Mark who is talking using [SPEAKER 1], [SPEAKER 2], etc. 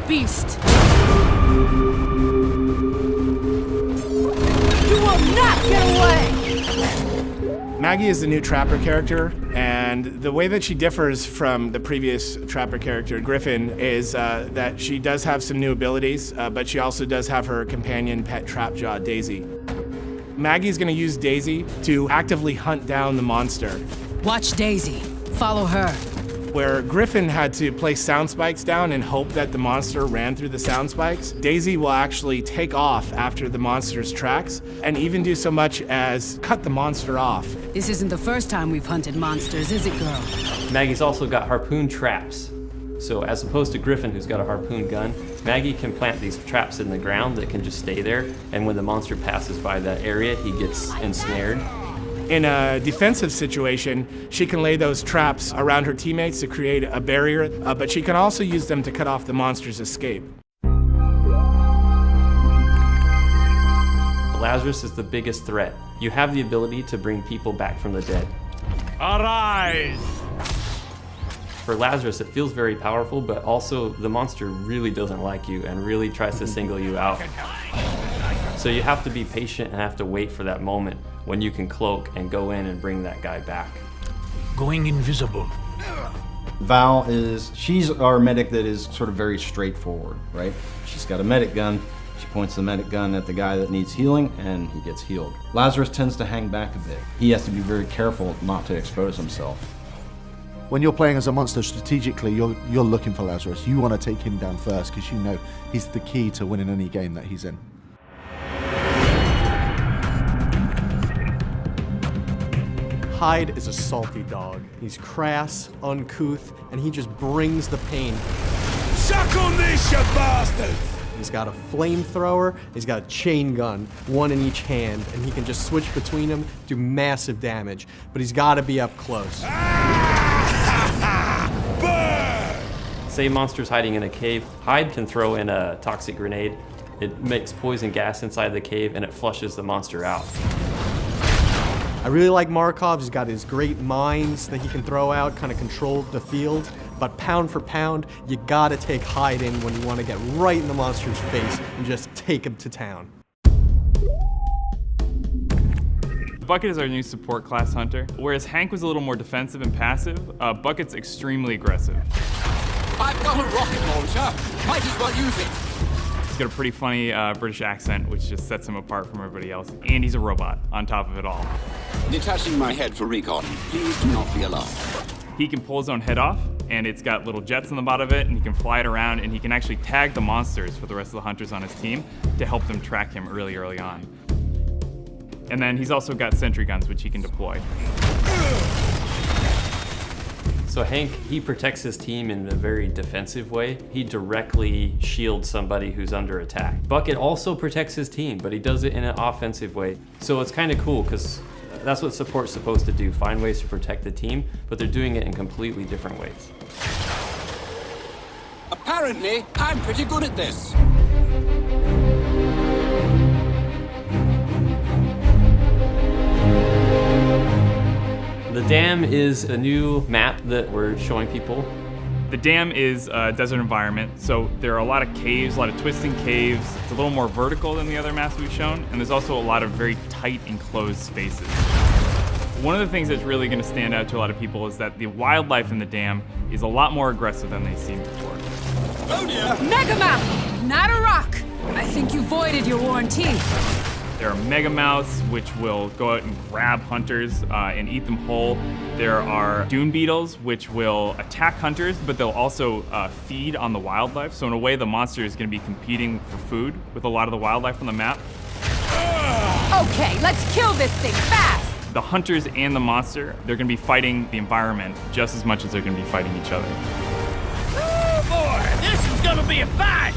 [SPEAKER 1] beast! You will not get away!
[SPEAKER 2] Maggie is the new Trapper character, and the way that she differs from the previous Trapper character, Griffin, is that she does have some new abilities, but she also does have her companion pet Trapjaw, Daisy. Maggie's gonna use Daisy to actively hunt down the monster.
[SPEAKER 1] Watch Daisy. Follow her.
[SPEAKER 2] Where Griffin had to place sound spikes down and hope that the monster ran through the sound spikes, Daisy will actually take off after the monster's tracks and even do so much as cut the monster off.
[SPEAKER 1] This isn't the first time we've hunted monsters, is it, girl?
[SPEAKER 3] Maggie's also got harpoon traps. So as opposed to Griffin, who's got a harpoon gun, Maggie can plant these traps in the ground that can just stay there, and when the monster passes by that area, he gets ensnared.
[SPEAKER 2] In a defensive situation, she can lay those traps around her teammates to create a barrier, but she can also use them to cut off the monster's escape.
[SPEAKER 3] Lazarus is the biggest threat. You have the ability to bring people back from the dead.
[SPEAKER 4] Arise!
[SPEAKER 3] For Lazarus, it feels very powerful, but also the monster really doesn't like you and really tries to single you out. So you have to be patient and have to wait for that moment when you can cloak and go in and bring that guy back.
[SPEAKER 4] Going invisible.
[SPEAKER 5] Val she's our medic that is sort of very straightforward, right? She's got a medic gun. She points the medic gun at the guy that needs healing, and he gets healed. Lazarus tends to hang back a bit. He has to be very careful not to expose himself.
[SPEAKER 6] When you're playing as a monster strategically, you're looking for Lazarus. You want to take him down first because you know he's the key to winning any game that he's in.
[SPEAKER 7] Hyde is a salty dog. He's crass, uncouth, and he just brings the pain.
[SPEAKER 4] Suck on this, you bastard!
[SPEAKER 7] He's got a flamethrower, he's got a chain gun, one in each hand, and he can just switch between them, do massive damage. But he's got to be up close.
[SPEAKER 3] Say monster's hiding in a cave, Hyde can throw in a toxic grenade. It makes poison gas inside the cave and it flushes the monster out.
[SPEAKER 7] I really like Markov. He's got his great mines that he can throw out, kind of control the field. But pound for pound, you gotta take Hyde in when you want to get right in the monster's face and just take him to town.
[SPEAKER 8] Bucket is our new support class hunter. Whereas Hank was a little more defensive and passive, Bucket's extremely aggressive.
[SPEAKER 9] I've got a rocket launcher. Might as well use it.
[SPEAKER 8] He's got a pretty funny British accent, which just sets him apart from everybody else. And he's a robot on top of it all.
[SPEAKER 9] Detaching my head for recon. Please do not be alarmed.
[SPEAKER 8] He can pull his own head off, and it's got little jets on the bottom of it, and he can fly it around, and he can actually tag the monsters for the rest of the hunters on his team to help them track him early on. And then he's also got sentry guns, which he can deploy.
[SPEAKER 3] So Hank, he protects his team in a very defensive way. He directly shields somebody who's under attack. Bucket also protects his team, but he does it in an offensive way. So it's kind of cool, because that's what support's supposed to do, find ways to protect the team, but they're doing it in completely different ways.
[SPEAKER 9] Apparently, I'm pretty good at this.
[SPEAKER 3] The Dam is a new map that we're showing people.
[SPEAKER 8] The dam is a desert environment, so there are a lot of caves, a lot of twisting caves. It's a little more vertical than the other maps we've shown, and there's also a lot of very tight, enclosed spaces. One of the things that's really going to stand out to a lot of people is that the wildlife in the dam is a lot more aggressive than they've seen before.
[SPEAKER 9] Oh dear!
[SPEAKER 1] Megamouth, not a rock. I think you voided your warranty.
[SPEAKER 8] There are megamouths, which will go out and grab hunters and eat them whole. There are dune beetles, which will attack hunters, but they'll also feed on the wildlife. So in a way, the monster is going to be competing for food with a lot of the wildlife on the map.
[SPEAKER 1] Okay, let's kill this thing fast.
[SPEAKER 8] The hunters and the monster, they're going to be fighting the environment just as much as they're going to be fighting each other.
[SPEAKER 4] Oh boy, this is gonna be a fight!